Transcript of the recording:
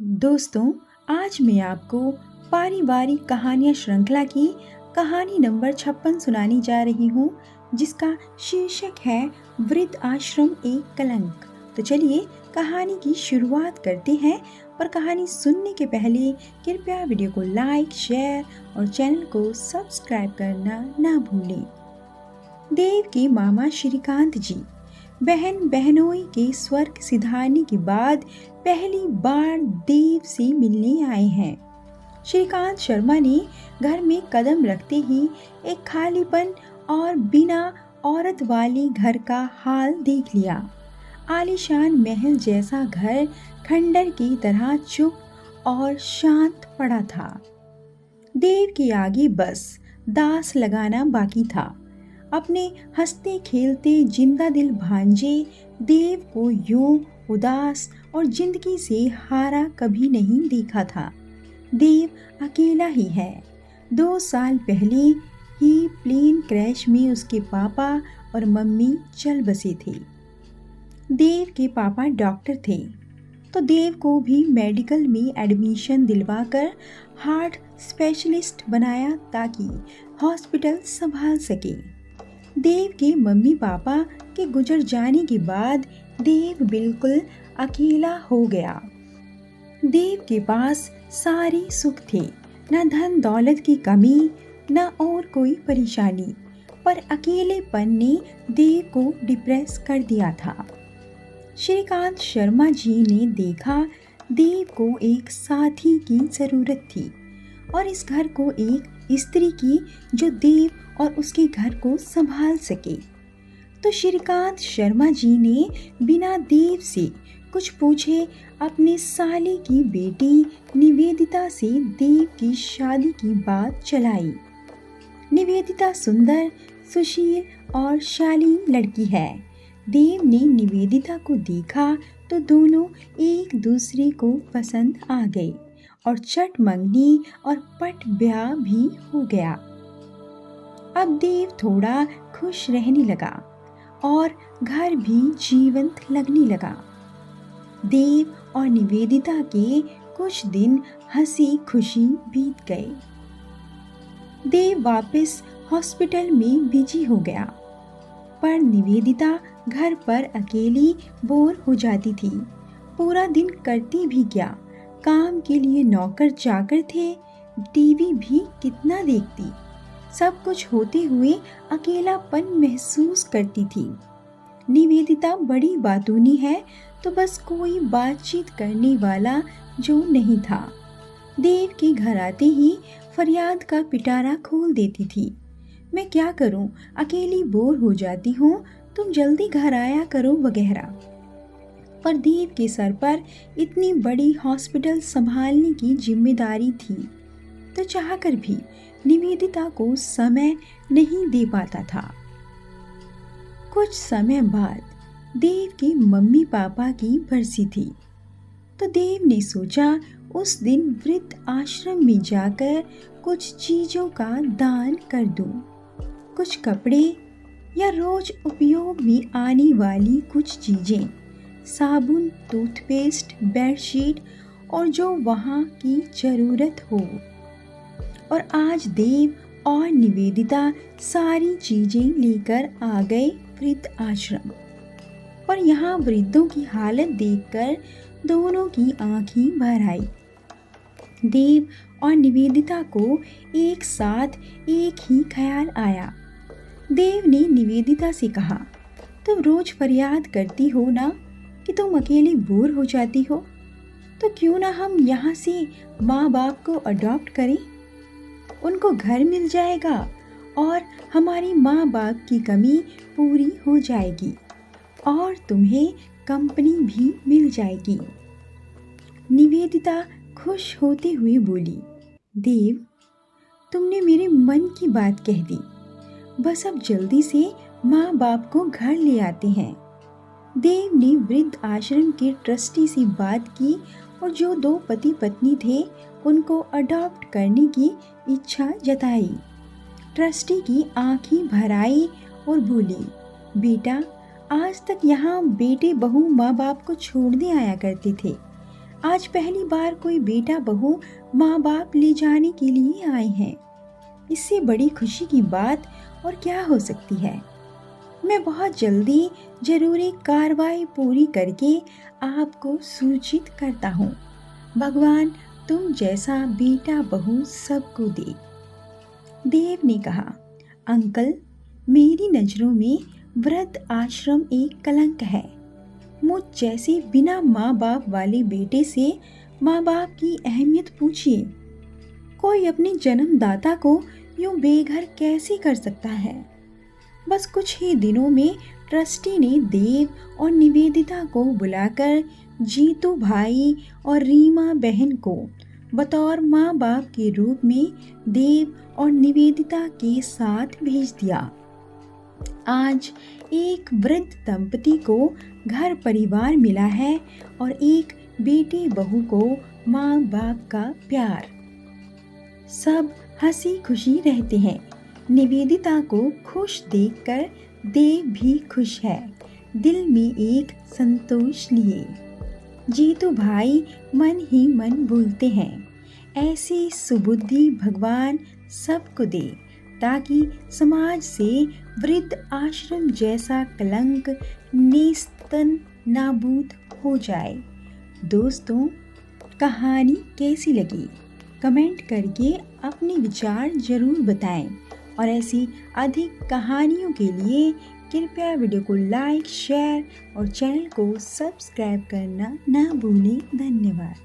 दोस्तों, आज मैं आपको पारिवारिक कहानियाँ श्रृंखला की कहानी नंबर 56 सुनाने जा रही हूँ, जिसका शीर्षक है वृद्ध आश्रम एक कलंक। तो चलिए कहानी की शुरुआत करते हैं। पर कहानी सुनने के पहले कृपया वीडियो को लाइक, शेयर और चैनल को सब्सक्राइब करना ना भूलें। देव के मामा श्रीकांत जी बहन बहनोई के स्वर्ग सिधारने के बाद पहली बार देव से मिलने आए हैं। श्रीकांत शर्मा ने घर में कदम रखते ही एक खालीपन और बिना औरत वाली घर का हाल देख लिया। आलीशान महल जैसा घर खंडर की तरह चुप और शांत पड़ा था। देव के आगे बस दास लगाना बाकी था। अपने हंसते खेलते जिंदा दिल भांजे देव को यूं उदास और जिंदगी से हारा कभी नहीं देखा था। देव अकेला ही है। 2 साल पहले ही प्लेन क्रैश में उसके पापा और मम्मी चल बसे थे। देव के पापा डॉक्टर थे, तो देव को भी मेडिकल में एडमिशन दिलवाकर हार्ट स्पेशलिस्ट बनाया ताकि हॉस्पिटल संभाल सके। देव के मम्मी पापा के गुजर जाने के बाद देव बिल्कुल अकेला हो गया। देव के पास सारे सुख थे, न धन दौलत की कमी, न और कोई परेशानी, पर अकेलेपन ने देव को डिप्रेस कर दिया था। श्रीकांत शर्मा जी ने देखा देव को एक साथी की ज़रूरत थी और इस घर को एक स्त्री की जो देव और उसके घर को संभाल सके। तो श्रीकांत शर्मा जी ने बिना देव से कुछ पूछे अपने साले की बेटी निवेदिता से देव की शादी की बात चलाई। निवेदिता सुंदर, सुशील और शालीन लड़की है। देव ने निवेदिता को देखा तो दोनों एक दूसरे को पसंद आ गए और चट मंगनी और पट ब्याह भी हो गया। अब देव थोड़ा खुश रहने लगा और घर भी जीवंत लगने लगा। देव और निवेदिता के कुछ दिन हंसी खुशी बीत गए। देव वापस हॉस्पिटल में बिजी हो गया, पर निवेदिता घर पर अकेली बोर हो जाती थी। पूरा दिन करती भी क्या, काम के लिए नौकर चाकर थे, टीवी भी कितना देखती। सब कुछ होते हुए अकेलापन महसूस करती थी। निवेदिता बड़ी बातूनी है, तो बस कोई बातचीत करने वाला जो नहीं था। देव के घर आते ही फरियाद का पिटारा खोल देती थी। मैं क्या करूं, अकेली बोर हो जाती हूं, तुम जल्दी घर आया करो वगैरह। पर देव के सर पर इतनी बड़ी हॉस्पिटल संभालने की जिम्मेदारी थी, तो चाहकर भी निवेदिता को समय नहीं दे पाता था। कुछ समय बाद देव के मम्मी पापा की बरसी थी, तो देव ने सोचा उस दिन वृद्ध आश्रम में जाकर कुछ चीज़ों का दान कर दूं। कुछ कपड़े या रोज उपयोग में आने वाली कुछ चीज़ें, साबुन, टूथपेस्ट, बेडशीट और जो वहाँ की ज़रूरत हो। और आज देव और निवेदिता सारी चीज़ें लेकर आ गए वृद्ध आश्रम। पर यहाँ वृद्धों की हालत देखकर दोनों की आंखें भर आई। देव और निवेदिता को एक साथ एक ही ख्याल आया। देव ने निवेदिता से कहा, तुम रोज फरियाद करती हो ना कि तुम अकेले बोर हो जाती हो, तो क्यों ना हम यहाँ से माँ बाप को अडॉप्ट करें। उनको घर मिल जाएगा और हमारी माँ बाप की कमी पूरी हो जाएगी और तुम्हें कंपनी भी मिल जाएगी। निवेदिता खुश होते हुए बोली, देव, तुमने मेरे मन की बात कह दी। बस अब जल्दी से माँ बाप को घर ले आते हैं। देव ने वृद्ध आश्रम के ट्रस्टी से बात की और जो 2 पति पत्नी थे उनको अडॉप्ट करने की इच्छा जताई। ट्रस्टी की आंखें भर आई और बोली, बेटा, आज तक यहाँ बेटे बहू माँ बाप को छोड़ने आया करते थे, आज पहली बार कोई बेटा बहू माँ बाप ले जाने के लिए आए हैं। इससे बड़ी खुशी की बात और क्या हो सकती है। मैं बहुत जल्दी जरूर एक कार्रवाई पूरी करके आपको सूचित करता हूँ। भगवान तुम जैसा बेटा बहू सबको दे। देव ने कहा, अंकल, मेरी नज़रों में वृद्ध आश्रम एक कलंक है। मुझ जैसे बिना माँ बाप वाले बेटे से माँ बाप की अहमियत पूछिए। कोई अपने जन्मदाता को यूं बेघर कैसे कर सकता है। बस कुछ ही दिनों में ट्रस्टी ने देव और निवेदिता को बुलाकर जीतू भाई और रीमा बहन को बतौर माँ बाप के रूप में देव और निवेदिता के साथ भेज दिया। आज एक वृद्ध दंपति को घर परिवार मिला है और एक बेटे बहू को माँ बाप का प्यार। सब हंसी खुशी रहते हैं। निवेदिता को खुश देखकर देव भी खुश है, दिल में एक संतोष लिए। जीतू भाई मन ही मन बोलते हैं, ऐसी सुबुद्धि भगवान सबको दे ताकि समाज से वृद्ध आश्रम जैसा कलंक नेस्तन नाबूद हो जाए। दोस्तों, कहानी कैसी लगी कमेंट करके अपने विचार ज़रूर बताएं और ऐसी अधिक कहानियों के लिए कृपया वीडियो को लाइक, शेयर और चैनल को सब्सक्राइब करना ना भूलें। धन्यवाद।